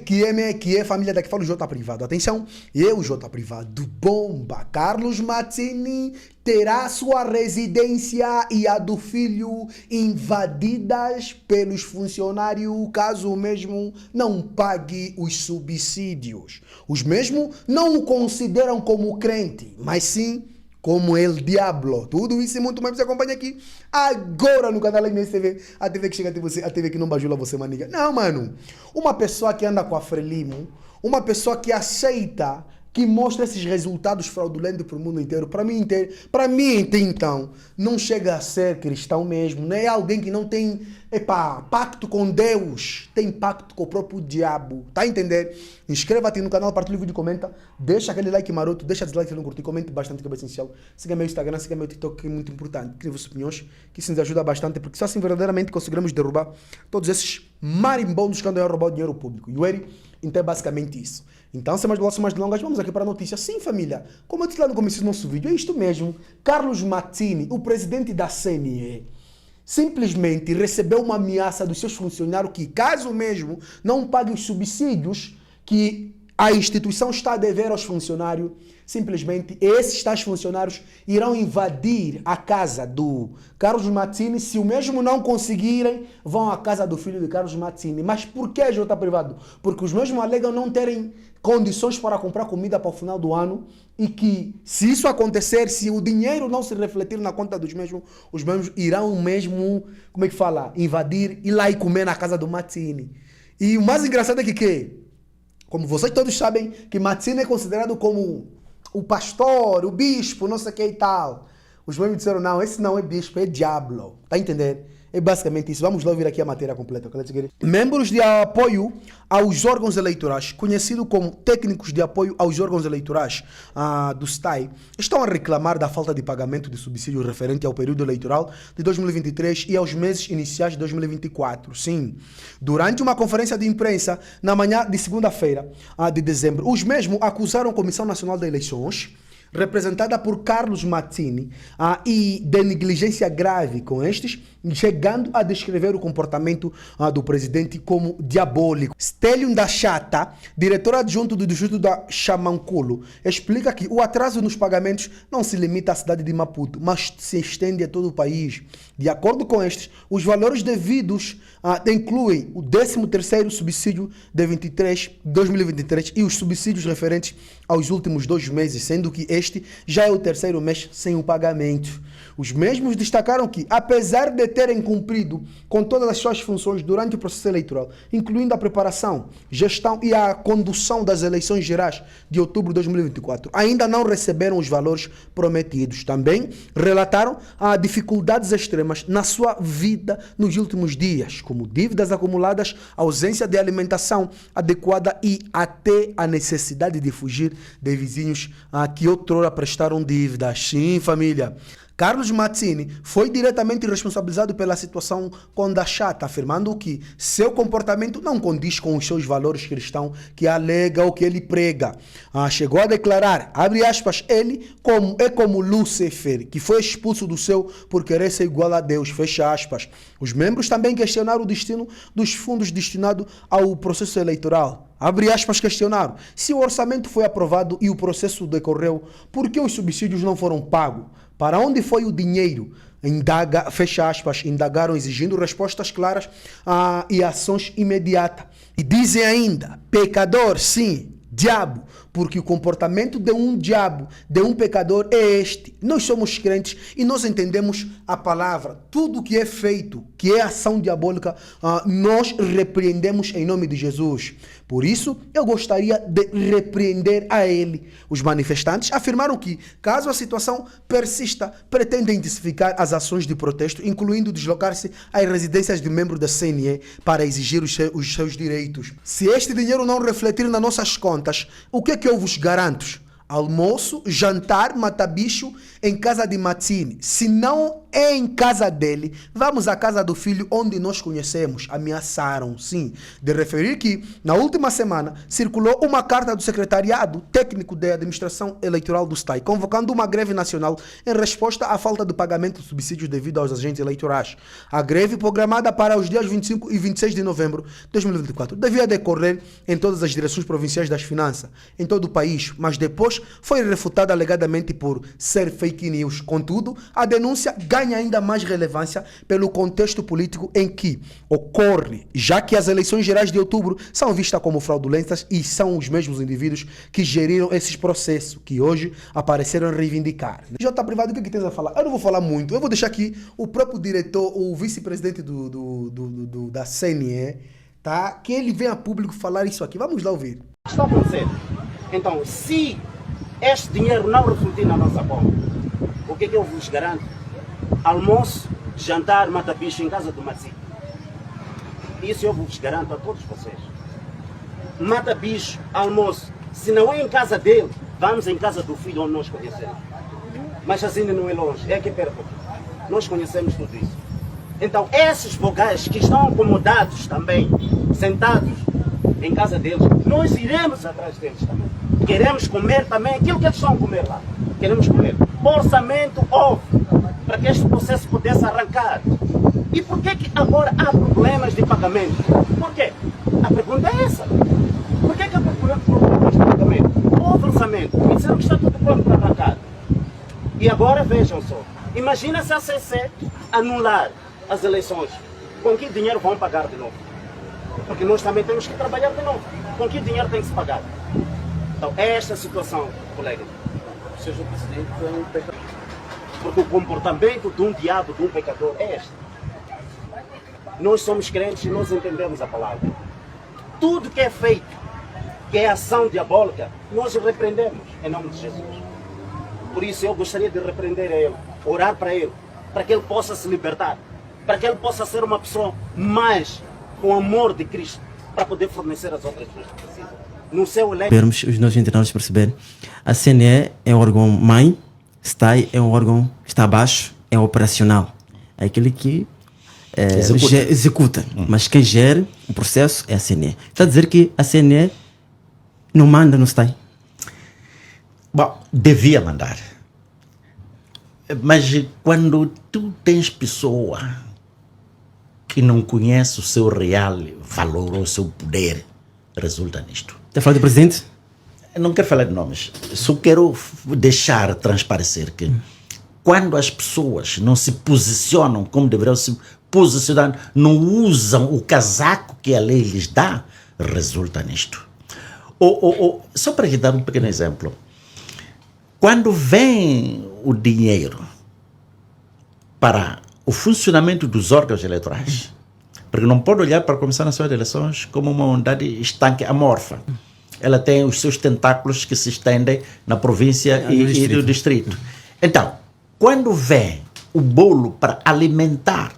Que é família daqui, fala o J Privado. Atenção, eu, J Privado, bomba. Carlos Mazzini terá sua residência e a do filho invadidas pelos funcionários, caso o mesmo não pague os subsídios. Os mesmos não o consideram como crente, mas sim como El Diablo. Tudo isso e muito mais você acompanha aqui agora no canal MS TV. A TV que chega até você, a TV que não bajula você, maniga. Não, mano. Uma pessoa que anda com a Frelimo, uma pessoa que aceita, que mostra esses resultados fraudulentos para o mundo inteiro, para mim, então, não chega a ser cristão mesmo, né? É alguém que não tem, pacto com Deus, tem pacto com o próprio diabo, tá a entender? Inscreva-te no canal, partilha o vídeo, comenta, deixa aquele like maroto, deixa dislike se não curtir, comente bastante, que é bem essencial. Siga meu Instagram, siga meu TikTok, que é muito importante, crie suas opiniões, que isso nos ajuda bastante, porque só assim verdadeiramente conseguiremos derrubar todos esses marimbondos que andam a roubar o dinheiro público. Então é basicamente isso. Então, sem mais delongas, vamos aqui para a notícia. Sim, família, como eu disse lá no começo do nosso vídeo, é isto mesmo. Carlos Mazzini, o presidente da CNE, simplesmente recebeu uma ameaça dos seus funcionários que, caso mesmo não pague os subsídios que a instituição está a dever aos funcionários, simplesmente esses tais funcionários irão invadir a casa do Carlos Mazzini. Se o mesmo não conseguirem, vão à casa do filho de Carlos Mazzini. Mas por que, J Privado? Porque os mesmos alegam não terem condições para comprar comida para o final do ano e que, se isso acontecer, se o dinheiro não se refletir na conta dos mesmos, os mesmos irão mesmo, invadir, ir lá e comer na casa do Mazzini. E o mais engraçado é que como vocês todos sabem, que Mazzini é considerado como o pastor, o bispo, não sei o que e tal. Os mesmos disseram, não, esse não é bispo, é diablo. Tá entendendo? É basicamente isso. Vamos lá ouvir aqui a matéria completa. Membros de apoio aos órgãos eleitorais, conhecido como técnicos de apoio aos órgãos eleitorais do STAI, estão a reclamar da falta de pagamento de subsídios referente ao período eleitoral de 2023 e aos meses iniciais de 2024. Sim, durante uma conferência de imprensa na manhã de segunda-feira de dezembro, os mesmos acusaram a Comissão Nacional de Eleições, representada por Carlos Mazzini, e de negligência grave com estes, chegando a descrever o comportamento do presidente como diabólico. Stélio da Chata, diretor adjunto do distrito da Chamanculo, explica que o atraso nos pagamentos não se limita à cidade de Maputo, mas se estende a todo o país. De acordo com estes, os valores devidos incluem o 13º subsídio de 2023 e os subsídios referentes aos últimos 2 meses, sendo que este já é o 3º mês sem o pagamento. Os mesmos destacaram que, apesar de terem cumprido com todas as suas funções durante o processo eleitoral, incluindo a preparação, gestão e a condução das eleições gerais de outubro de 2024, ainda não receberam os valores prometidos. Também relataram dificuldades extremas na sua vida nos últimos dias, como dívidas acumuladas, ausência de alimentação adequada e até a necessidade de fugir de vizinhos que outrora prestaram dívidas. Sim, família. Carlos Mazzini foi diretamente responsabilizado pela situação com Da Chata, afirmando que seu comportamento não condiz com os seus valores cristãos que alega ou que ele prega. Chegou a declarar, abre aspas, ele é como Lúcifer, que foi expulso do céu por querer ser igual a Deus, fecha aspas. Os membros também questionaram o destino dos fundos destinados ao processo eleitoral. Abre aspas, questionaram se o orçamento foi aprovado e o processo decorreu, por que os subsídios não foram pagos? Para onde foi o dinheiro? Fecha aspas, indagaram exigindo respostas claras e ações imediatas. E dizem ainda, pecador, sim, diabo, porque o comportamento de um diabo, de um pecador é este. Nós somos crentes e nós entendemos a palavra. Tudo que é feito, que é ação diabólica, nós repreendemos em nome de Jesus. Por isso, eu gostaria de repreender a ele. Os manifestantes afirmaram que, caso a situação persista, pretendem intensificar as ações de protesto, incluindo deslocar-se às residências de membros da CNE para exigir os seus direitos. Se este dinheiro não refletir nas nossas contas, o que é que eu vos garanto? Almoço, jantar, mata-bicho em casa de Mazzini. Se não em casa dele. Vamos à casa do filho, onde nós conhecemos. Ameaçaram, sim, de referir que, na última semana, circulou uma carta do Secretariado Técnico de Administração Eleitoral do STAI, convocando uma greve nacional em resposta à falta de pagamento de subsídios devido aos agentes eleitorais. A greve, programada para os dias 25 e 26 de novembro de 2024, devia decorrer em todas as direções provinciais das finanças, em todo o país, mas depois foi refutada alegadamente por ser fake news. Contudo, a denúncia ganha ainda mais relevância pelo contexto político em que ocorre, já que as eleições gerais de outubro são vistas como fraudulentas e são os mesmos indivíduos que geriram esses processos, que hoje apareceram a reivindicar. Jota Privado, o que tens a falar? Eu não vou falar muito, eu vou deixar aqui o próprio diretor, o vice-presidente da CNE, tá? Que ele vem a público falar isso aqui. Vamos lá ouvir. Está a acontecer. Então, se este dinheiro não refletir na nossa conta, o que é que eu vos garanto? Almoço, jantar, mata-bicho em casa do Matsi. Isso eu vos garanto a todos vocês. Mata-bicho, almoço. Se não é em casa dele, vamos em casa do filho onde nós conhecemos. Mas assim não é longe, é aqui perto. Nós conhecemos tudo isso. Então, esses vogais que estão acomodados também, sentados em casa deles, nós iremos atrás deles também. Queremos comer também aquilo que eles estão a comer lá. Queremos comer. Orçamento houve para que este processo pudesse arrancar. E por que agora há problemas de pagamento? Por quê? A pergunta é essa. Por que há problemas de pagamento? Houve orçamento e disseram que está tudo pronto para arrancar. E agora vejam só. Imagina se a CC anular as eleições. Com que dinheiro vão pagar de novo? Porque nós também temos que trabalhar de novo. Com que dinheiro tem que se pagar? Então, é esta a situação, colega. O Sr. Presidente é um pecador. Porque o comportamento de um diabo, de um pecador, é este. Nós somos crentes e nós entendemos a palavra. Tudo que é feito, que é ação diabólica, nós repreendemos em nome de Jesus. Por isso eu gostaria de repreender a ele, orar para ele, para que ele possa se libertar, para que ele possa ser uma pessoa mais com amor de Cristo, para poder fornecer as outras pessoas que precisam. No seu elenco. Vermos os nossos internautas perceberem, a CNE é um órgão mãe, STAI é um órgão que está abaixo, é operacional. É aquele que executa. Mas quem gera o processo é a CNE. Está a dizer que a CNE não manda no STAI? Bom, devia mandar. Mas quando tu tens pessoa que não conhece o seu real valor ou o seu poder, resulta nisto. Está falando do presidente? Eu não quero falar de nomes. Só quero deixar transparecer que quando as pessoas não se posicionam como deveriam se posicionar, não usam o casaco que a lei lhes dá, resulta nisto. Só para te dar um pequeno exemplo. Quando vem o dinheiro para o funcionamento dos órgãos eleitorais, porque não pode olhar para a Comissão Nacional de Eleições como uma unidade estanque amorfa. Ela tem os seus tentáculos que se estendem na província e no distrito. Então, quando vem o bolo para alimentar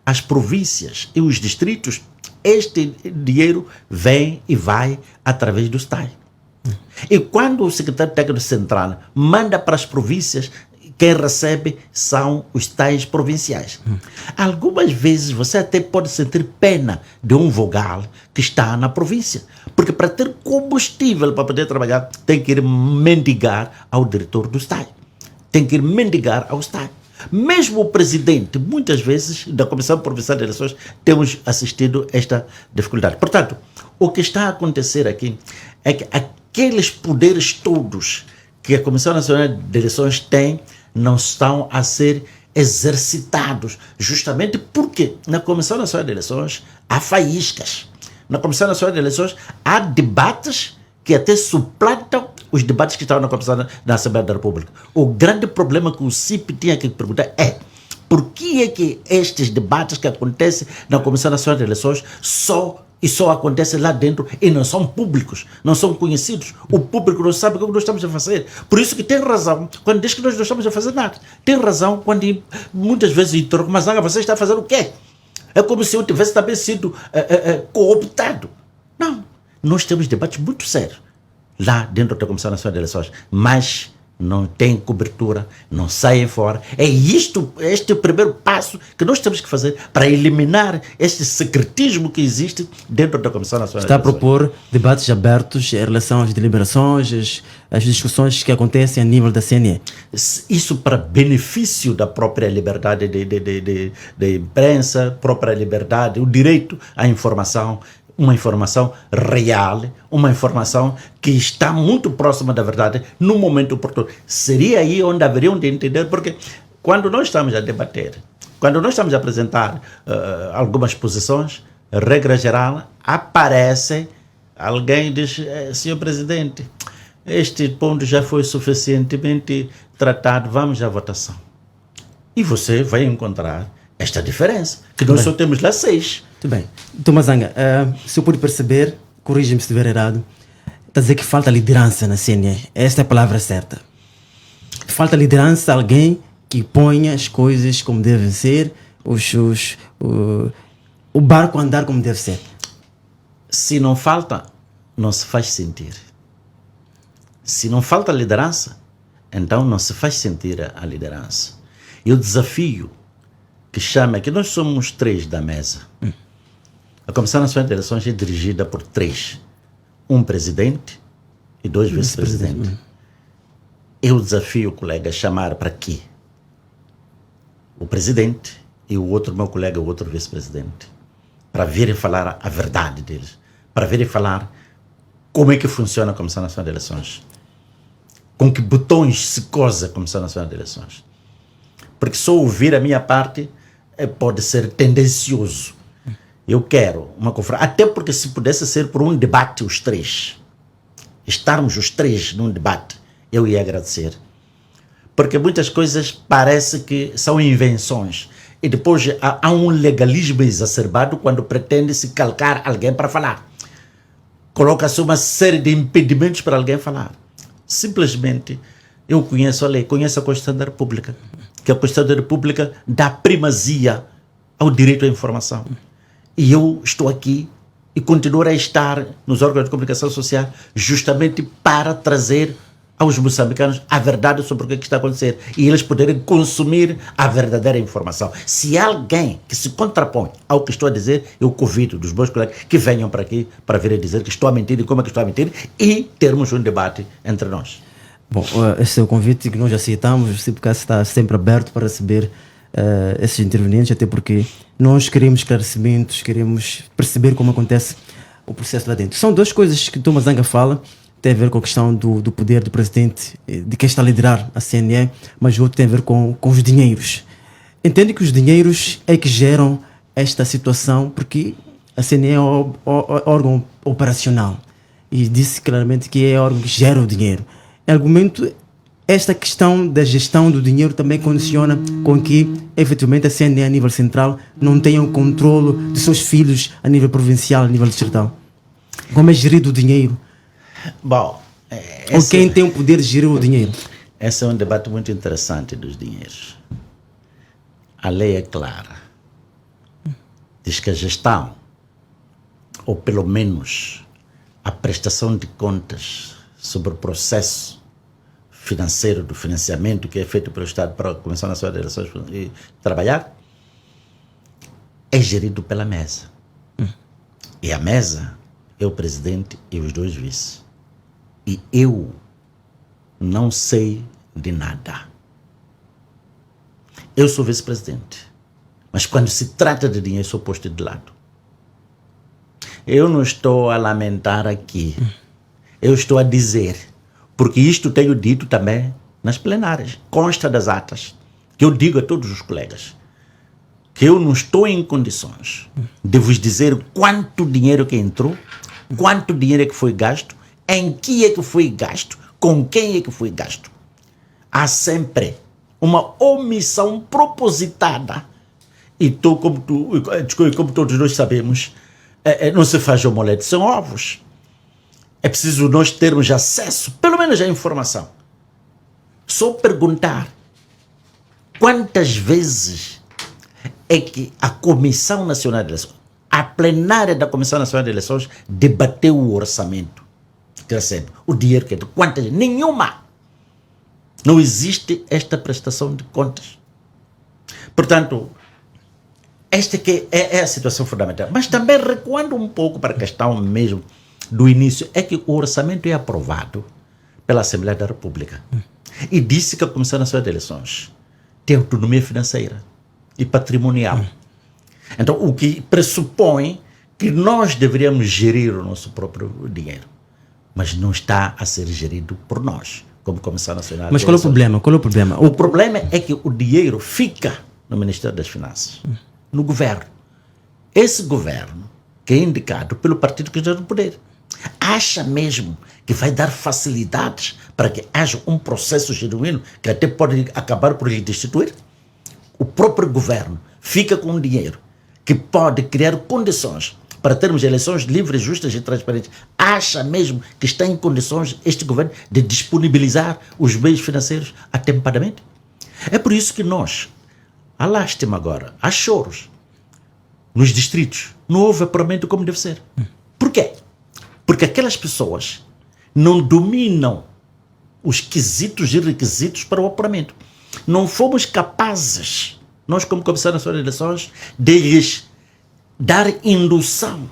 as províncias e os distritos, este dinheiro vem e vai através do STAI. E quando o secretário técnico central manda para as províncias, quem recebe são os tais provinciais. Algumas vezes você até pode sentir pena de um vogal que está na província, porque para ter combustível para poder trabalhar tem que ir mendigar ao diretor do STAI, tem que ir mendigar ao STAI. Mesmo o presidente, muitas vezes, da Comissão Provincial de Eleições, temos assistido a esta dificuldade. Portanto, o que está a acontecer aqui é que aqueles poderes todos que a Comissão Nacional de Eleições tem não estão a ser exercitados, justamente porque na Comissão Nacional de Eleições há faíscas. Na Comissão Nacional de Eleições há debates que até suplantam os debates que estavam na Comissão da Assembleia da República. O grande problema que o CIP tinha que perguntar é por que é que estes debates que acontecem na Comissão Nacional de Eleições só acontecem lá dentro e não são públicos, não são conhecidos. O público não sabe o que nós estamos a fazer. Por isso que tem razão quando diz que nós não estamos a fazer nada. Tem razão quando muitas vezes interroga, mas você está a fazer o quê? É como se eu tivesse também sido cooptado. Não. Nós temos debates muito sérios lá dentro da Comissão Nacional de Eleições, mas não têm cobertura, não saem fora. Este é o primeiro passo que nós temos que fazer para eliminar este secretismo que existe dentro da Comissão Nacional Está a de Eleições. propor debates abertos em relação às deliberações, as discussões que acontecem a nível da CNE. Isso para benefício da própria liberdade de imprensa, própria liberdade, o direito à informação, uma informação real, uma informação que está muito próxima da verdade no momento oportuno. Seria aí onde haveriam de entender, porque quando nós estamos a debater, quando nós estamos a apresentar algumas posições, regra geral, aparece alguém e diz: senhor presidente, este ponto já foi suficientemente tratado, vamos à votação. E você vai encontrar esta diferença, que nós só temos lá 6. Muito bem. Tomazanga, se eu pude perceber, corrija-me se estiver errado, está a dizer que falta liderança na CNE. Esta é a palavra certa. Falta liderança, alguém que ponha as coisas como devem ser, o barco andar como deve ser. Se não falta, não se faz sentir. Se não falta liderança, então não se faz sentir a liderança. E o desafio que chama é que nós somos 3 da mesa. A Comissão Nacional de Eleições é dirigida por 3. Um presidente e 2 vice-presidentes. Eu desafio o colega a chamar para aqui o presidente e o outro meu colega, o outro vice-presidente, para virem falar a verdade deles, para virem falar como é que funciona a Comissão Nacional de Eleições, com que botões se cosa a Comissão Nacional de Eleições. Porque só ouvir a minha parte pode ser tendencioso. Eu quero uma conferência, até porque se pudesse ser por um debate os 3, estarmos os 3 num debate, eu ia agradecer. Porque muitas coisas parece que são invenções e depois há um legalismo exacerbado quando pretende-se calcar alguém para falar. Coloca-se uma série de impedimentos para alguém falar. Simplesmente, eu conheço a lei, conheço a Constituição da República, que a Constituição da República dá primazia ao direito à informação. E eu estou aqui e continuo a estar nos órgãos de comunicação social justamente para trazer aos moçambicanos a verdade sobre o que está a acontecer e eles poderem consumir a verdadeira informação. Se há alguém que se contrapõe ao que estou a dizer, eu convido dos meus colegas que venham para aqui para virem dizer que estou a mentir e como é que estou a mentir e termos um debate entre nós. Bom, esse é o convite que nós aceitamos. O CIPCAS está sempre aberto para receber esses intervenientes, até porque nós queremos esclarecimentos, queremos perceber como acontece o processo lá dentro. São 2 coisas que Tomazanga fala, tem a ver com a questão do poder do presidente, de quem está a liderar a CNE, mas o outro tem a ver com os dinheiros. Entende que os dinheiros é que geram esta situação, porque a CNE é o órgão operacional e disse claramente que é o órgão que gera o dinheiro. Em algum momento, esta questão da gestão do dinheiro também condiciona com que, efetivamente, a CNE a nível central não tenha o controle de seus filhos a nível provincial, a nível distrital. Como é gerido o dinheiro? Bom, ou quem tem o poder de gerir o dinheiro? Esse é um debate muito interessante dos dinheiros. A lei é clara. Diz que a gestão, ou pelo menos a prestação de contas sobre o processo financeiro do financiamento que é feito pelo Estado para a Comissão Nacional de Eleições trabalhar, é gerido pela mesa. E a mesa é o presidente e os 2 vice. E eu não sei de nada. Eu sou vice-presidente, mas quando se trata de dinheiro, sou posto de lado. Eu não estou a lamentar aqui. Eu estou a dizer, porque isto tenho dito também nas plenárias, consta das atas, que eu digo a todos os colegas, que eu não estou em condições de vos dizer quanto dinheiro que entrou, quanto dinheiro é que foi gasto, em que é que foi gasto, com quem é que foi gasto. Há sempre uma omissão propositada. E como todos nós sabemos, não se faz omelete sem ovos. É preciso nós termos acesso, pelo menos à informação. Só perguntar quantas vezes é que a Comissão Nacional de Eleições, a plenária da Comissão Nacional de Eleições, debateu o orçamento que recebe, o dinheiro que entra. Quantas? Nenhuma. Não existe esta prestação de contas. Portanto, esta que é a situação fundamental. Mas também recuando um pouco para a questão mesmo do início, é que o orçamento é aprovado pela Assembleia da República. E disse que a Comissão Nacional de Eleições tem autonomia financeira e patrimonial. Então, o que pressupõe que nós deveríamos gerir o nosso próprio dinheiro. Mas não está a ser gerido por nós, como Comissão Nacional de Eleições. Mas qual é o problema? O problema é que o dinheiro fica no Ministério das Finanças, no governo. Esse governo, que é indicado pelo partido que está no poder, acha mesmo que vai dar facilidades para que haja um processo genuíno que até pode acabar por lhe destituir? O próprio governo fica com dinheiro que pode criar condições para termos eleições livres, justas e transparentes. Acha mesmo que está em condições este governo de disponibilizar os bens financeiros atempadamente? É por isso que nós, há lástima agora, há choros nos distritos, não houve apuramento como deve ser. Por quê? Porque aquelas pessoas não dominam os quesitos e requisitos para o apuramento. Não fomos capazes, nós como Comissão Nacional de Eleições, de lhes dar indução.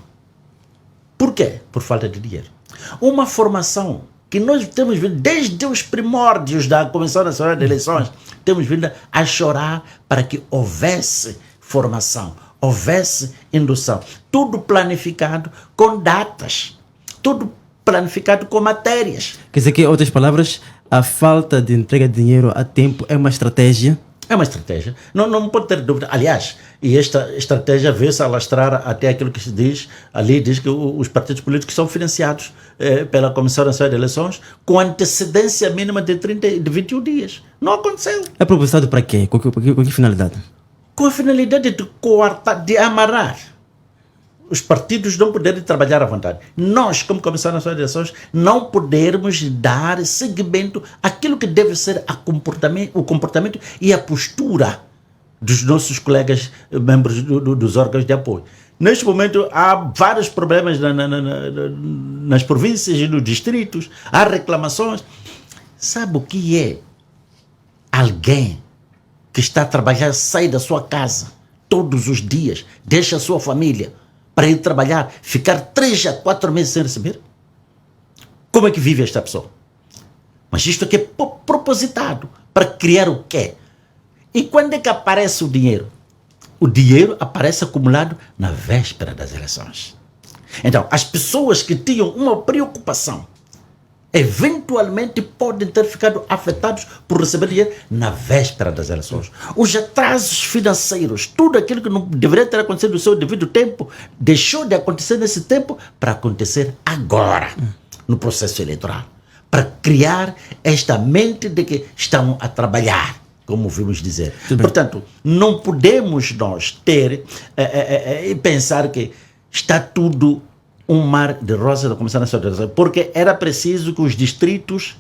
Por quê? Por falta de dinheiro. Uma formação que nós temos vindo, desde os primórdios da Comissão Nacional de Eleições, temos vindo a chorar para que houvesse formação, houvesse indução. Tudo planificado com datas, tudo planificado com matérias. Quer dizer que, em outras palavras, a falta de entrega de dinheiro a tempo é uma estratégia? É uma estratégia. Não pode ter dúvida. Aliás, e esta estratégia vê-se alastrar até aquilo que se diz, ali diz que os partidos políticos são financiados pela Comissão Nacional de Eleições com antecedência mínima de 21 dias. Não aconteceu. É propositado para quê? Com que finalidade? Com a finalidade de coartar, de amarrar os partidos não poderem trabalhar à vontade. Nós, como Comissão Nacional de Eleições, não podermos dar seguimento àquilo que deve ser o comportamento e a postura dos nossos colegas membros dos órgãos de apoio. Neste momento, há vários problemas nas províncias e nos distritos, há reclamações. Sabe o que é alguém que está a trabalhar, sai da sua casa todos os dias, deixa a sua família para ir trabalhar, ficar 3 a 4 meses sem receber? Como é que vive esta pessoa? Mas isto aqui é propositado para criar o quê? E quando é que aparece o dinheiro? O dinheiro aparece acumulado na véspera das eleições. Então, as pessoas que tinham uma preocupação eventualmente podem ter ficado afetados por receber dinheiro na véspera das eleições. Os atrasos financeiros, tudo aquilo que não deveria ter acontecido no seu devido tempo, deixou de acontecer nesse tempo para acontecer agora, no processo eleitoral. Para criar esta mente de que estão a trabalhar, como ouvimos dizer. Portanto, não podemos nós ter e pensar que está tudo um mar de rosas da Comissão Nacional de Eleições, porque era preciso que os distritos,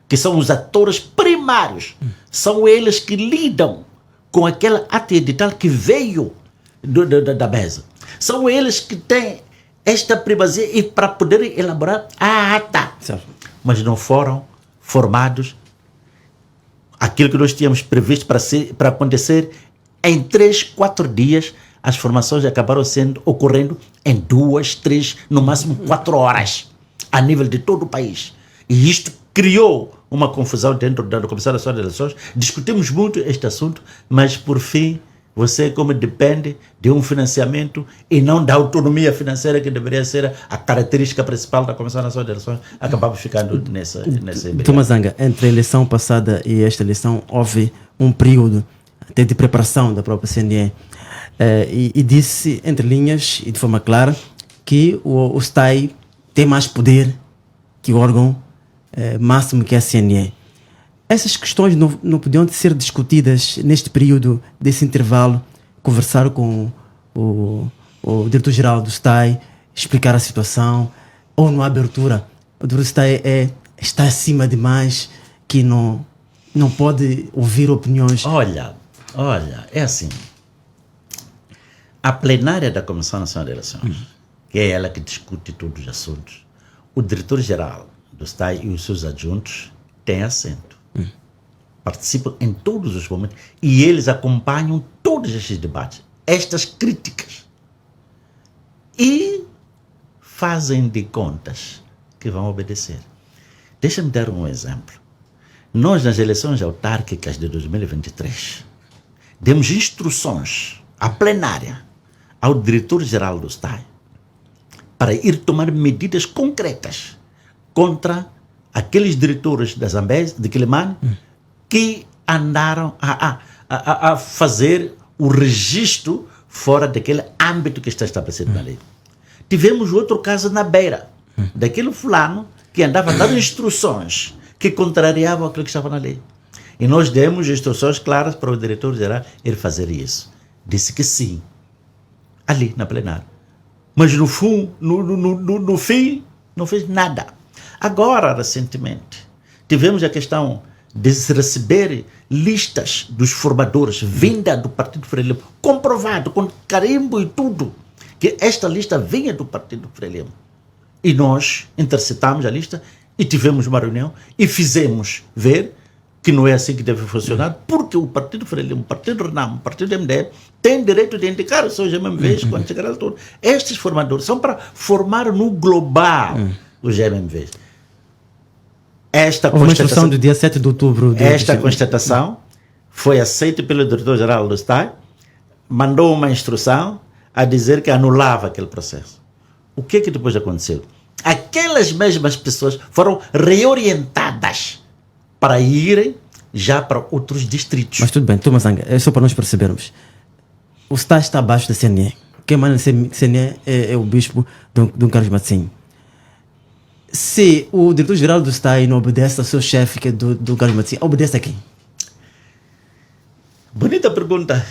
que são os atores primários, são eles que lidam com aquele ato edital que veio da mesa. São eles que têm esta primazia e para poderem elaborar a ata. Certo. Mas não foram formados aquilo que nós tínhamos previsto para acontecer em 3, 4 dias. As formações acabaram ocorrendo em 2, 3, no máximo 4 horas, a nível de todo o país. E isto criou uma confusão dentro da Comissão Nacional de Eleições. Discutimos muito este assunto, mas por fim, você, como depende de um financiamento e não da autonomia financeira que deveria ser a característica principal da Comissão Nacional de Eleições, acabamos ficando nessa Thomas Zanga, entre a eleição passada e esta eleição, houve um período até de preparação da própria CNE. E disse, entre linhas e de forma clara, que o STAI tem mais poder que o órgão máximo que é a CNE. Essas questões não podiam ser discutidas neste período, desse intervalo, conversar com o diretor-geral do STAI, explicar a situação, ou na abertura, o diretor do STAI está acima demais, que não pode ouvir opiniões. Olha, é assim. A plenária da Comissão Nacional de Eleições, que é ela que discute todos os assuntos, o diretor-geral do STAI e os seus adjuntos têm assento. participam em todos os momentos e eles acompanham todos estes debates, estas críticas, e fazem de contas que vão obedecer. Deixa-me dar um exemplo. Nós, nas eleições autárquicas de 2023, demos instruções à plenária, ao diretor-geral do STAI, para ir tomar medidas concretas contra aqueles diretores da Zambésia, de Quilimane, que andaram a fazer o registro fora daquele âmbito que está estabelecido na lei. Tivemos outro caso na Beira, daquele fulano que andava dando instruções que contrariavam aquilo que estava na lei. E nós demos instruções claras para o diretor-geral ir fazer isso. Disse que sim, ali na plenária. Mas no fim, não fez nada. Agora, recentemente, tivemos a questão de se receber listas dos formadores vinda do Partido Frelimo, comprovado, com carimbo e tudo, que esta lista vinha do Partido Frelimo. E nós interceptamos a lista e tivemos uma reunião e fizemos ver que não é assim que deve funcionar, porque o Partido Frelimo, o Partido Renamo, o Partido MDE tem direito de indicar os seus GMVs quando chegar a altura. Estes formadores são para formar no global os GMVs. Houve uma instrução do dia 7 de outubro. Esta constatação foi aceita pelo diretor-geral do Estado, mandou uma instrução a dizer que anulava aquele processo. O que depois aconteceu? Aquelas mesmas pessoas foram reorientadas para irem já para outros distritos. Mas tudo bem, Thomas Zanga, é só para nós percebermos. O Estado está abaixo da CNE. Quem manda na CNE é o bispo Dom Carlos Matzinho. Se o diretor-geral do STAI não obedece ao seu chefe, que é do Carlos Matzinho, obedece a quem? Bonita pergunta.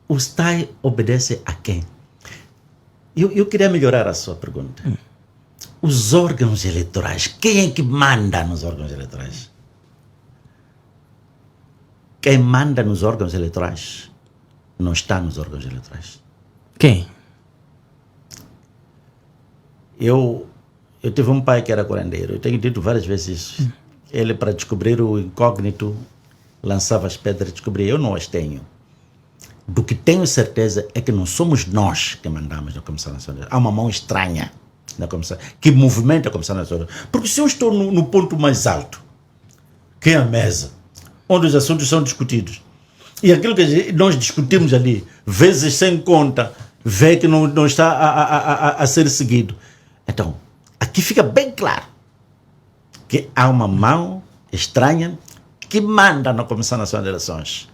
O STAI obedece a quem? Eu queria melhorar a sua pergunta. Os órgãos eleitorais, quem é que manda nos órgãos eleitorais? Quem manda nos órgãos eleitorais não está nos órgãos eleitorais. Quem? Eu tive um pai que era curandeiro, eu tenho dito várias vezes isso. Ele, para descobrir o incógnito, lançava as pedras e descobria. Eu não as tenho. Do que tenho certeza é que não somos nós que mandamos na Comissão Nacional. Há uma mão estranha na Comissão, que movimenta a Comissão Nacional. Porque se eu estou no ponto mais alto, que é a mesa, onde os assuntos são discutidos, e aquilo que nós discutimos ali, vezes sem conta, vê que não está a ser seguido. Então, aqui fica bem claro que há uma mão estranha que manda na Comissão Nacional de Eleições.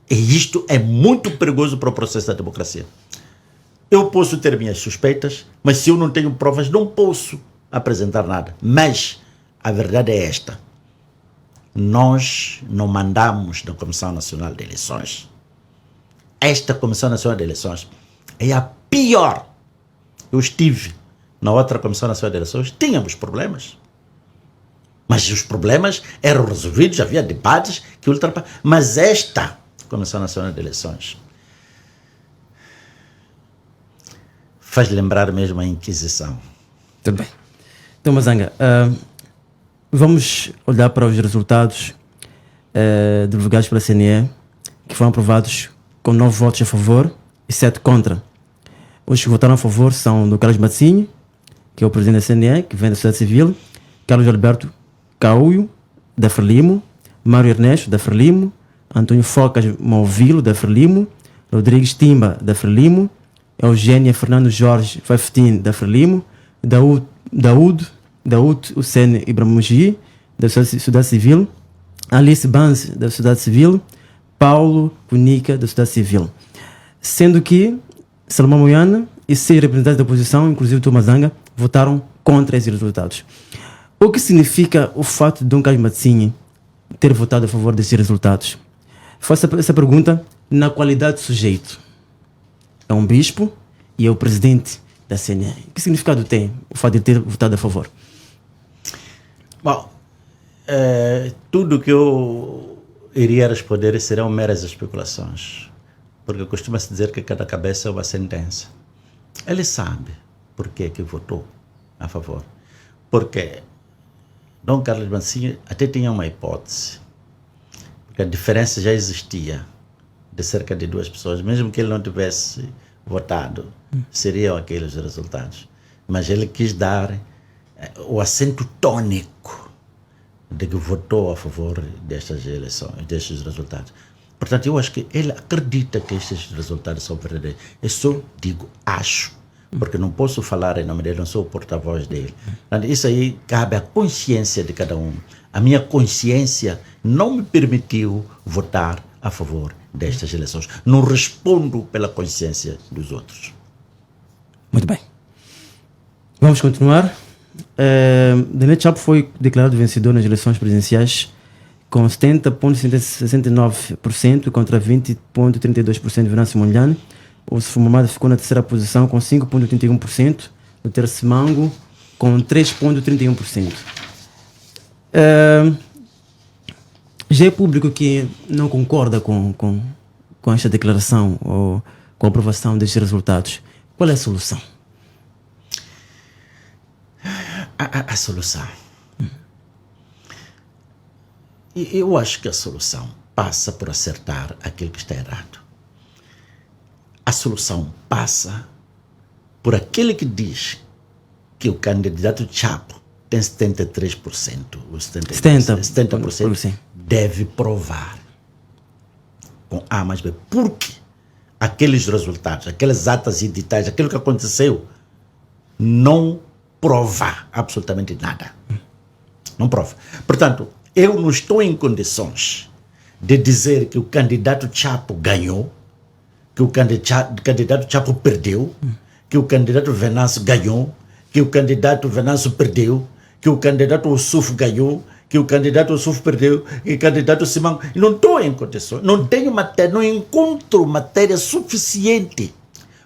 E isto é muito perigoso para o processo da democracia. Eu posso ter minhas suspeitas, mas se eu não tenho provas, não posso apresentar nada. Mas a verdade é esta. Nós não mandamos na Comissão Nacional de Eleições. Esta Comissão Nacional de Eleições é a pior. Eu estive na outra Comissão Nacional de Eleições, tínhamos problemas. Mas os problemas eram resolvidos, havia debates que ultrapassavam. Mas esta Comissão Nacional de Eleições faz lembrar mesmo a Inquisição. Tudo bem. Então, Mazanga, vamos olhar para os resultados divulgados pela CNE, que foram aprovados com 9 votos a favor e 7 contra. Os que votaram a favor são do Carlos Matzinho, que é o presidente da CNE, que vem da sociedade civil, Carlos Alberto Cauio, da Frelimo, Mário Ernesto, da Frelimo, Antônio Focas Movilo, da Frelimo, Rodrigues Timba, da Frelimo, Eugênia Fernando Jorge Fafetin, da Frelimo, Daúd Hussein Ibramugi, da sociedade civil, Alice Banz, da sociedade civil, Paulo Punica, da sociedade civil. Sendo que Salomão Moiana e 6 representantes da oposição, inclusive Thomas Zanga, votaram contra esses resultados. O que significa o fato de Dom Carlos Matzinho ter votado a favor desses resultados? Faço essa pergunta na qualidade de sujeito. É um bispo e é o presidente da CNE. Que significado tem o fato de ter votado a favor? Bom, tudo que eu iria responder serão meras especulações, porque costuma-se dizer que cada cabeça é uma sentença. Ele sabe por que votou a favor. Porque Dom Carlos Matzinho até tinha uma hipótese A diferença já existia de cerca de 2 pessoas, mesmo que ele não tivesse votado, seriam aqueles resultados. Mas ele quis dar o acento tônico de que votou a favor destas eleições, destes resultados. Portanto, eu acho que ele acredita que estes resultados são verdadeiros. Eu só digo, acho, porque não posso falar em nome dele, não sou o porta-voz dele. Isso aí cabe à consciência de cada um. A minha consciência não me permitiu votar a favor destas eleições. Não respondo pela consciência dos outros. Muito bem. Vamos continuar. Daniel Chapo foi declarado vencedor nas eleições presidenciais com 70,69% contra 20,32% de Venâncio Mondlane. O Sufumamada ficou na terceira posição com 5,81%. O Tercemango com 3,31%. Já é público que não concorda com esta declaração ou com a aprovação destes resultados. Qual é a solução? A solução. Eu acho que a solução passa por acertar aquilo que está errado. A solução passa por aquele que diz que o candidato Chapo tem 73%, ou 70% deve provar com A mais B. Porque aqueles resultados, aquelas atas editais, aquilo que aconteceu, não prova absolutamente nada. Não prova. Portanto, eu não estou em condições de dizer que o candidato Chapo ganhou, que o candidato Chapo perdeu, que o candidato Venâncio ganhou, que o candidato Venâncio perdeu, que o candidato Ossuf ganhou, que o candidato Ossuf perdeu, que o candidato Simão... Não estou em condições, não tenho matéria, não encontro matéria suficiente.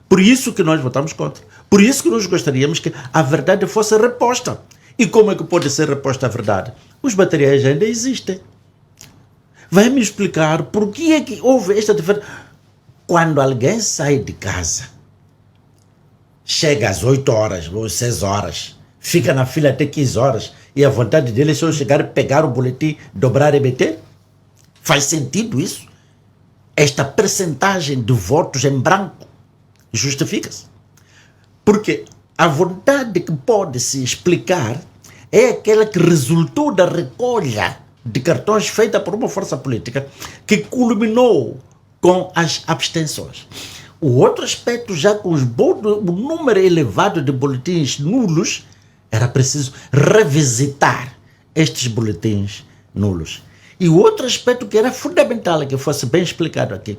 Por isso que nós votamos contra. Por isso que nós gostaríamos que a verdade fosse reposta. E como é que pode ser reposta a verdade? Os materiais ainda existem. Vai me explicar por que é que houve esta diferença. Quando alguém sai de casa, chega às 8 horas ou 6 horas, fica na fila até 15 horas e a vontade dele é só chegar, pegar o boletim, dobrar e meter? Faz sentido isso? Esta percentagem de votos em branco justifica-se. Porque a vontade que pode se explicar é aquela que resultou da recolha de cartões feita por uma força política que culminou com as abstenções. O outro aspecto, já com o número elevado de boletins nulos, era preciso revisitar estes boletins nulos. E o outro aspecto que era fundamental, que fosse bem explicado aqui,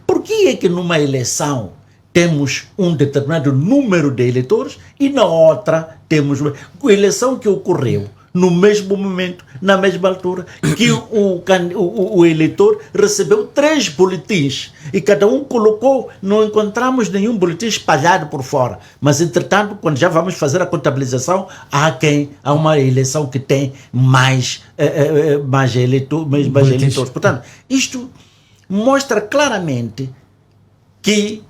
por que é que numa eleição temos um determinado número de eleitores e na outra temos uma eleição que ocorreu no mesmo momento, na mesma altura, que o eleitor recebeu 3 boletins e cada um colocou, não encontramos nenhum boletim espalhado por fora, mas entretanto, quando já vamos fazer a contabilização, há uma eleição que tem mais eleitores. Portanto, isto mostra claramente que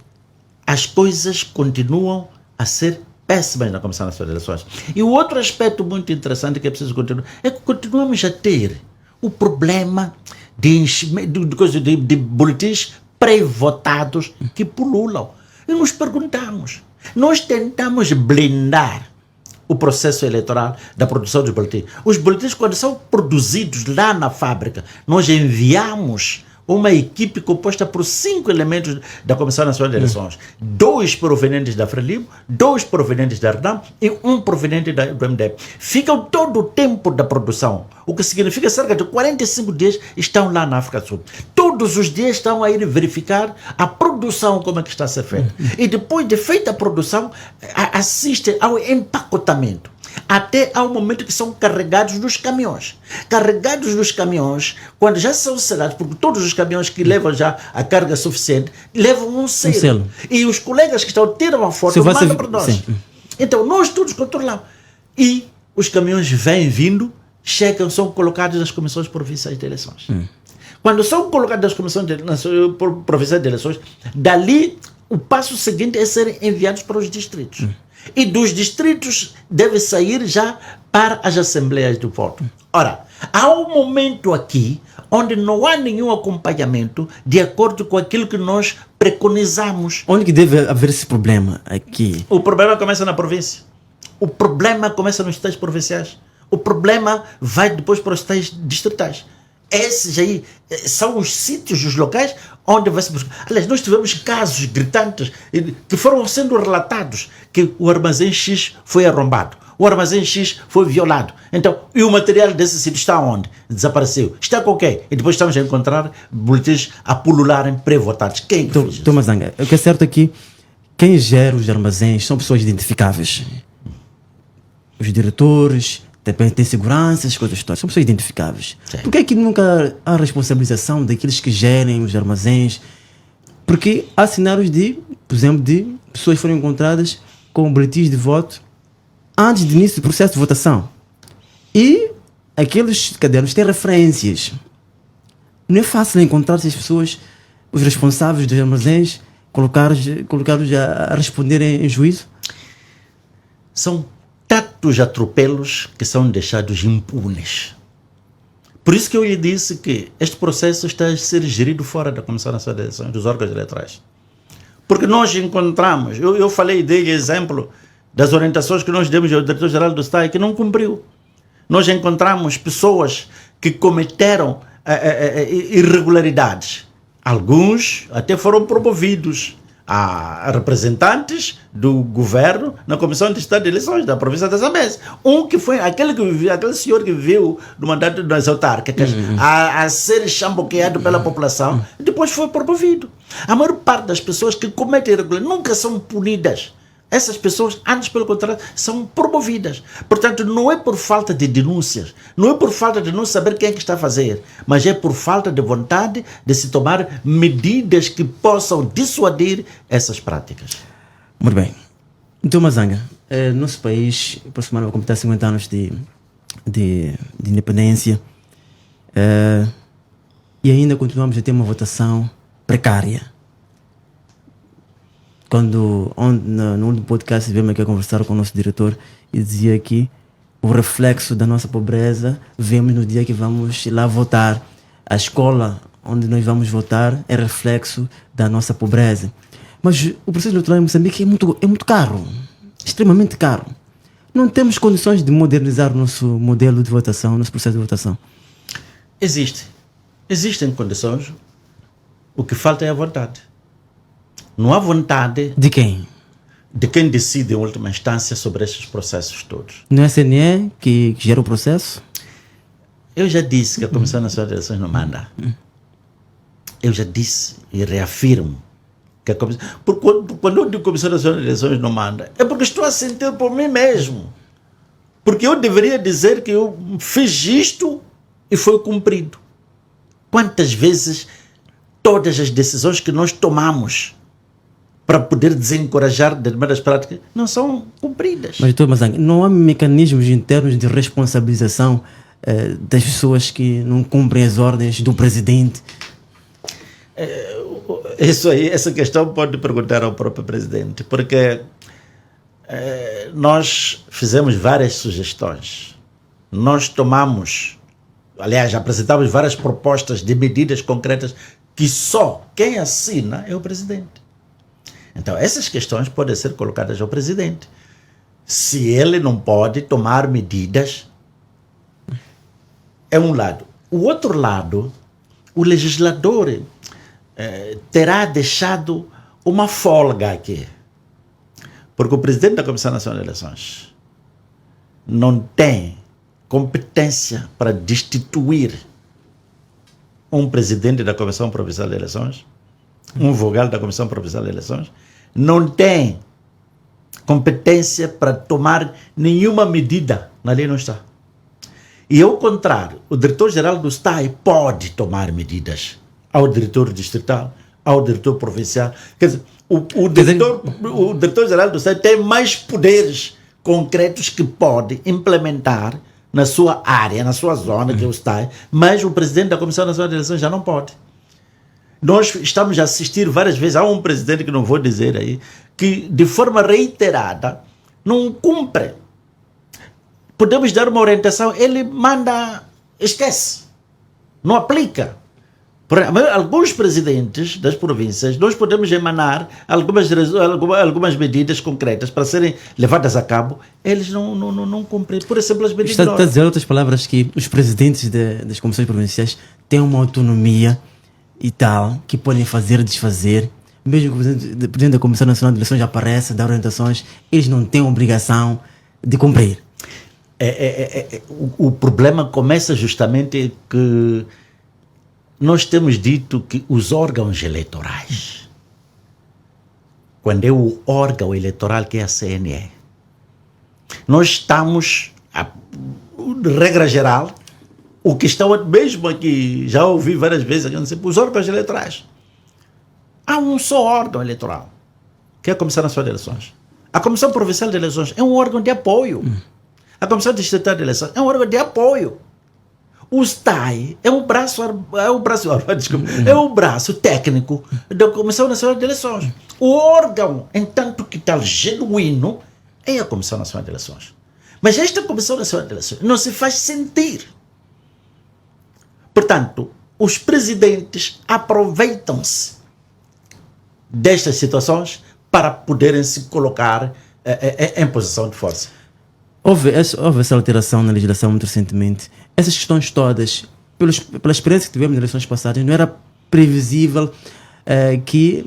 as coisas continuam a ser péssimas na Comissão Nacional de Eleições. E o outro aspecto muito interessante que é preciso continuar é que continuamos a ter o problema de boletins pré-votados que pululam. E nos perguntamos, nós tentamos blindar o processo eleitoral da produção dos boletins. Os boletins, quando são produzidos lá na fábrica, nós enviamos uma equipe composta por 5 elementos da Comissão Nacional de Eleições. 2 provenientes da Frelimo, 2 provenientes da RENAM e 1 proveniente do MDB. Ficam todo o tempo da produção, o que significa cerca de 45 dias estão lá na África do Sul. Todos os dias estão a ir verificar a produção, como é que está a ser feita. E depois de feita a produção, assistem ao empacotamento. Até ao momento que são carregados nos caminhões. Carregados nos caminhões, quando já são selados, porque todos os caminhões que levam já a carga suficiente, levam um selo. E os colegas que estão tiram uma foto, mandam para nós. Sim. Então, nós todos controlamos. E os caminhões vêm vindo, chegam, são colocados nas comissões provinciais de eleições. Quando são colocados nas comissões provinciais de eleições, dali, o passo seguinte é serem enviados para os distritos. E dos distritos deve sair já para as assembleias do voto. Ora, há um momento aqui onde não há nenhum acompanhamento de acordo com aquilo que nós preconizamos. Onde que deve haver esse problema aqui? O problema começa na província. O problema começa nos estados provinciais. O problema vai depois para os estados distritais. Esses aí são os sítios, os locais onde vai se buscar. Aliás, nós tivemos casos gritantes que foram sendo relatados que o armazém X foi arrombado, o armazém X foi violado. Então, e o material desse sítio está onde? Desapareceu. Está com quem? E depois estamos a encontrar boletins a pulularem pré-votados. Quem fez isso? Thomas Zanga, o que é certo aqui, quem gera os armazéns são pessoas identificáveis. Os diretores, também tem segurança, as coisas todas, são pessoas identificáveis. Sim. Por que é que nunca há responsabilização daqueles que gerem os armazéns? Porque há cenários de, por exemplo, de pessoas foram encontradas com boletins de voto antes do início do processo de votação. E aqueles cadernos têm referências. Não é fácil encontrar essas pessoas, os responsáveis dos armazéns, colocá-los a responderem em juízo? São tantos atropelos que são deixados impunes. Por isso que eu lhe disse que este processo está a ser gerido fora da Comissão Nacional de Eleições, dos órgãos eleitorais. Porque nós encontramos, eu falei dele exemplo das orientações que nós demos ao diretor-geral do Estado que não cumpriu. Nós encontramos pessoas que cometeram irregularidades. Alguns até foram promovidos a representantes do governo na Comissão de Estado de Eleições da província da Zambésia. Que foi aquele senhor que viveu no mandato das autárquicas a ser chamboqueado pela população, depois foi promovido. A maior parte das pessoas que cometem irregularidades nunca são punidas. Essas pessoas, antes pelo contrário, são promovidas. Portanto, não é por falta de denúncias, não é por falta de não saber quem é que está a fazer, mas é por falta de vontade de se tomar medidas que possam dissuadir essas práticas. Muito bem. Então, Mazanga, nosso país, por semana, vai completar 50 anos de independência, e ainda continuamos a ter uma votação precária. No último podcast viemos aqui a conversar com o nosso diretor e dizia que o reflexo da nossa pobreza vemos no dia que vamos lá votar. A escola onde nós vamos votar é reflexo da nossa pobreza. Mas o processo eleitoral em Moçambique é muito caro, extremamente caro. Não temos condições de modernizar o nosso modelo de votação, nosso processo de votação. Existem condições, o que falta é a vontade. Não há vontade... De quem? De quem decide em última instância sobre estes processos todos. Não é a CNE que gera o processo? Eu já disse que a Comissão Nacional de Eleições não manda. Eu já disse e reafirmo que a Comissão... Quando eu digo que a Comissão Nacional de Eleições não manda, é porque estou a sentir por mim mesmo. Porque eu deveria dizer que eu fiz isto e foi cumprido. Quantas vezes todas as decisões que nós tomamos para poder desencorajar determinadas práticas não são cumpridas. Mas, doutor Mazanga, não há mecanismos internos de responsabilização das pessoas que não cumprem as ordens do presidente? Isso aí, essa questão pode perguntar ao próprio presidente, porque nós fizemos várias sugestões. Nós apresentamos várias propostas de medidas concretas que só quem assina é o presidente. Então, essas questões podem ser colocadas ao presidente. Se ele não pode tomar medidas, é um lado. O outro lado, o legislador terá deixado uma folga aqui. Porque o presidente da Comissão Nacional de Eleições não tem competência para destituir um presidente da Comissão Provincial de Eleições, um vogal da Comissão Provincial de Eleições, não tem competência para tomar nenhuma medida. Na lei não está. E ao contrário, o diretor-geral do STAI pode tomar medidas ao diretor distrital, ao diretor provincial. Quer dizer, o diretor-geral do STAI tem mais poderes concretos que pode implementar na sua área, na sua zona, que é o STAI, mas o presidente da Comissão Nacional de Eleições já não pode. Nós estamos a assistir várias vezes, há um presidente que não vou dizer aí, que de forma reiterada não cumpre. Podemos dar uma orientação, ele manda, esquece. não aplica. Alguns presidentes das províncias, nós podemos emanar algumas medidas concretas para serem levadas a cabo, eles não cumprem. Por exemplo, as medidas... Está a dizer, outras palavras, que os presidentes das comissões provinciais têm uma autonomia e tal, que podem fazer, desfazer. Mesmo que o presidente da Comissão Nacional de Eleições apareça, dá orientações, eles não têm a obrigação de cumprir. O problema começa justamente que nós temos dito que os órgãos eleitorais, quando é o órgão eleitoral que é a CNE, nós estamos, de regra geral, o que estão mesmo aqui, já ouvi várias vezes, os órgãos eleitorais. Há um só órgão eleitoral, que é a Comissão Nacional de Eleições. A Comissão Provincial de Eleições é um órgão de apoio. A Comissão Distrital de Eleições é um órgão de apoio. O STAI é o braço técnico da Comissão Nacional de Eleições. O órgão, entanto que tal genuíno, é a Comissão Nacional de Eleições. Mas esta Comissão Nacional de Eleições não se faz sentir. Portanto, os presidentes aproveitam-se destas situações para poderem se colocar em posição de força. Houve essa alteração na legislação muito recentemente. Essas questões todas, pela experiência que tivemos nas eleições passadas, não era previsível que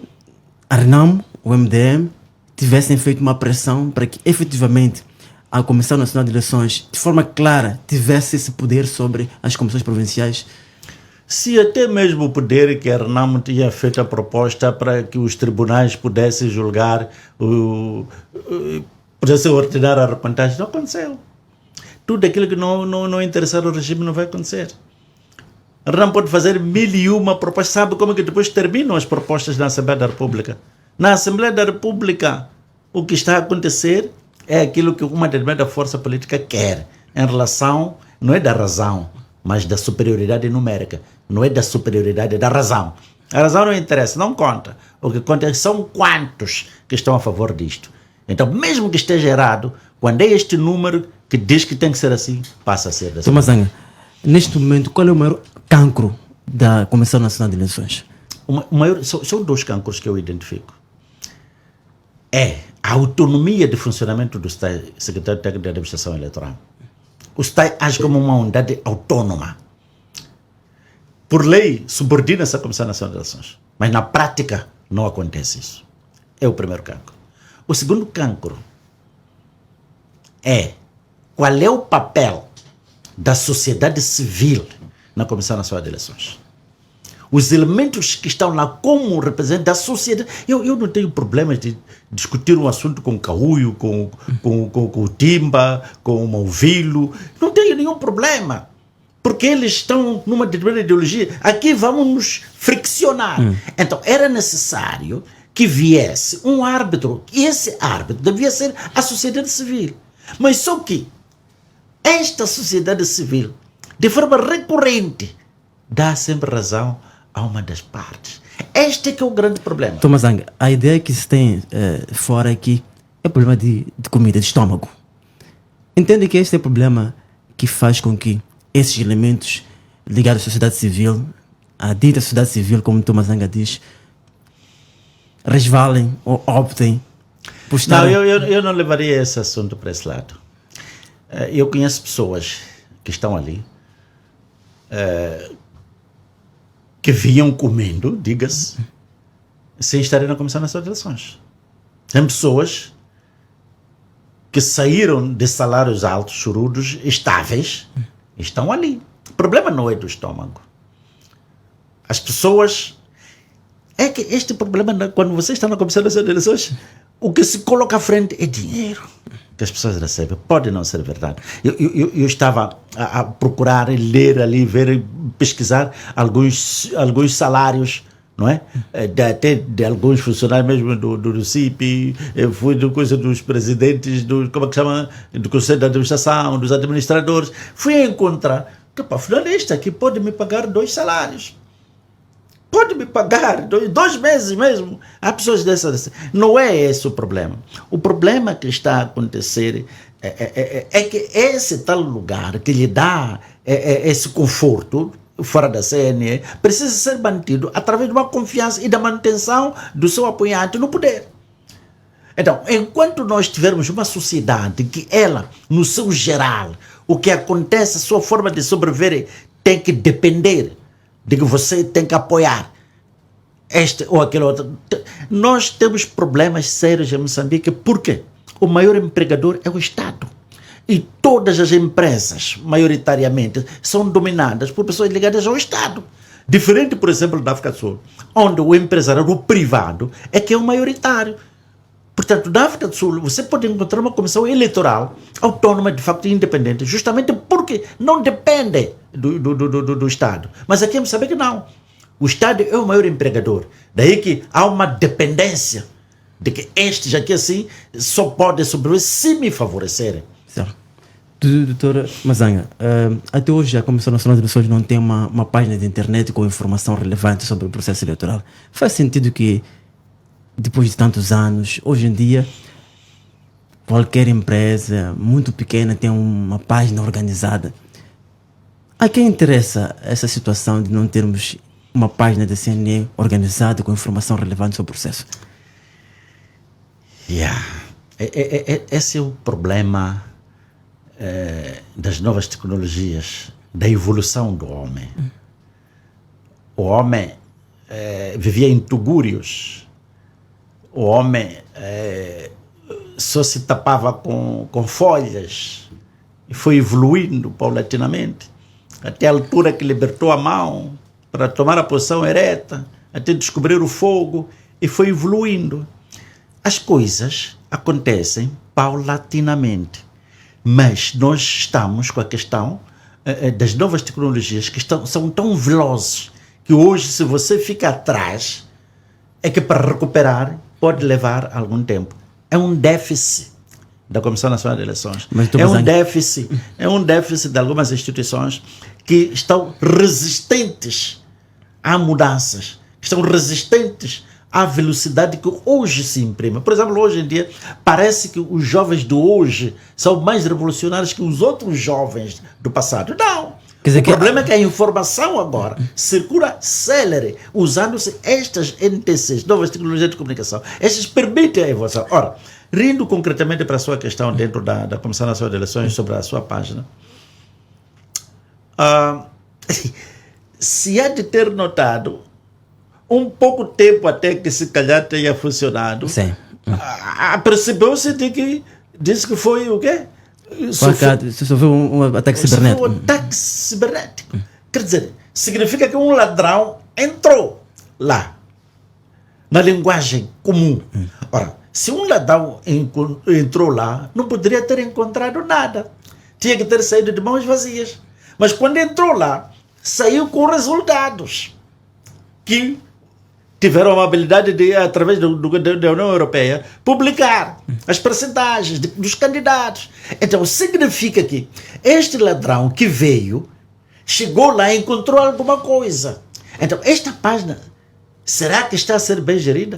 a RENAMO, o MDM, tivessem feito uma pressão para que efetivamente a Comissão Nacional de Eleições, de forma clara, tivesse esse poder sobre as comissões provinciais. Se até mesmo o poder que a RENAMO tinha feito a proposta para que os tribunais pudessem julgar, pudessem ordenar a reportagem, não aconteceu. Tudo aquilo que não interessar o regime não vai acontecer. A RENAMO pode fazer 1001 propostas. Sabe como é que depois terminam as propostas na Assembleia da República? Na Assembleia da República, o que está a acontecer é aquilo que uma determinada força política quer, em relação, não é da razão, mas da superioridade numérica. Não é da superioridade da razão. A razão não interessa, não conta. O que conta são quantos que estão a favor disto. Então, mesmo que esteja errado, quando é este número que diz que tem que ser assim, passa a ser assim. Tomás Zanga, neste momento, qual é o maior cancro da Comissão Nacional de Eleições? São dois cancros que eu identifico. É a autonomia de funcionamento do Secretário Técnico de Administração Eleitoral. O STAI age como uma unidade autônoma. Por lei, subordina-se à Comissão Nacional de Eleições. Mas na prática, não acontece isso. É o primeiro cancro. O segundo cancro é qual é o papel da sociedade civil na Comissão Nacional de Eleições. Os elementos que estão lá como representantes da sociedade. Eu não tenho problemas de discutir um assunto com o Caúio, com o Timba, com o Malvilo. Não tenho nenhum problema. Porque eles estão numa determinada ideologia. Aqui vamos nos friccionar. Então, era necessário que viesse um árbitro. E esse árbitro devia ser a sociedade civil. Mas só que esta sociedade civil, de forma recorrente, dá sempre razão a uma das partes. Este é que é o grande problema. Tomás Zanga, a ideia que se tem fora aqui é o problema de comida, de estômago. Entende que este é o problema que faz com que esses elementos ligados à sociedade civil, à dita sociedade civil, como Tomás Zanga diz, resvalem ou optem por estar... Não, eu não levaria esse assunto para esse lado. Eu conheço pessoas que estão ali, que vinham comendo, diga-se, sem estarem na Comissão Nacional de Eleições. Tem pessoas que saíram de salários altos, chorudos, estáveis, estão ali. O problema não é do estômago. As pessoas... É que este problema, quando você está na Comissão Nacional de Eleições, o que se coloca à frente é dinheiro que as pessoas recebem. Pode não ser verdade. Eu estava a procurar, ler ali, ver, pesquisar alguns salários, não é? Até de alguns funcionários mesmo do CIP, fui do coisa dos presidentes, como é que chama? Do Conselho de Administração, dos administradores. Fui encontrar, afinal este aqui pode me pagar 2 salários. Pode me pagar 2 meses mesmo. Há pessoas dessas. Não é esse o problema. O problema que está a acontecer é que esse tal lugar que lhe dá esse conforto, fora da CNE, precisa ser mantido através de uma confiança e da manutenção do seu apoiante no poder. Então, enquanto nós tivermos uma sociedade que ela, no seu geral, o que acontece, a sua forma de sobreviver tem que depender de que você tem que apoiar este ou aquele outro. Nós temos problemas sérios em Moçambique porque o maior empregador é o Estado. E todas as empresas, maioritariamente, são dominadas por pessoas ligadas ao Estado. Diferente, por exemplo, da África do Sul, onde o empresariado privado é que é o maioritário. Portanto, na África do Sul, você pode encontrar uma comissão eleitoral autônoma, de facto independente, justamente porque não depende do Estado. Mas aqui em Moçambique não. O Estado é o maior empregador. Daí que há uma dependência de que estes aqui assim só podem sobreviver se me favorecerem. Certo. Doutora Mazanga, até hoje a Comissão Nacional de Eleições não tem uma página de internet com informação relevante sobre o processo eleitoral. Faz sentido que, depois de tantos anos, hoje em dia, qualquer empresa muito pequena tem uma página organizada. A quem interessa essa situação de não termos uma página da CNE organizada com informação relevante sobre o processo? Esse é o problema das novas tecnologias, da evolução do homem. O homem vivia em tugúrios. O homem só se tapava com folhas e foi evoluindo paulatinamente até a altura que libertou a mão para tomar a posição ereta, até descobrir o fogo, e foi evoluindo. As coisas acontecem paulatinamente, mas nós estamos com a questão das novas tecnologias que são tão velozes que hoje, se você fica atrás, é que para recuperar pode levar algum tempo. É um déficit da Comissão Nacional de Eleições. É um déficit de algumas instituições que estão resistentes a mudanças, estão resistentes à velocidade que hoje se imprime. Por exemplo, hoje em dia, parece que os jovens de hoje são mais revolucionários que os outros jovens do passado. Não! O problema é que a informação agora circula célere, usando-se estas NTCs, novas tecnologias de comunicação. Estas permitem a evolução. Ora, rindo concretamente para a sua questão dentro da Comissão Nacional de Eleições sobre a sua página, se há de ter notado, um pouco tempo até que se calhar tenha funcionado, percebeu-se de que disse que foi o quê? Sofreu um ataque cibernético. Um ataque cibernético. Quer dizer, significa que um ladrão entrou lá, na linguagem comum. Ora, se um ladrão entrou lá, não poderia ter encontrado nada. Tinha que ter saído de mãos vazias. Mas quando entrou lá, saiu com resultados que tiveram a amabilidade de, através da União Europeia, publicar as percentagens dos candidatos. Então, significa que este ladrão que veio, chegou lá e encontrou alguma coisa. Então, esta página, será que está a ser bem gerida?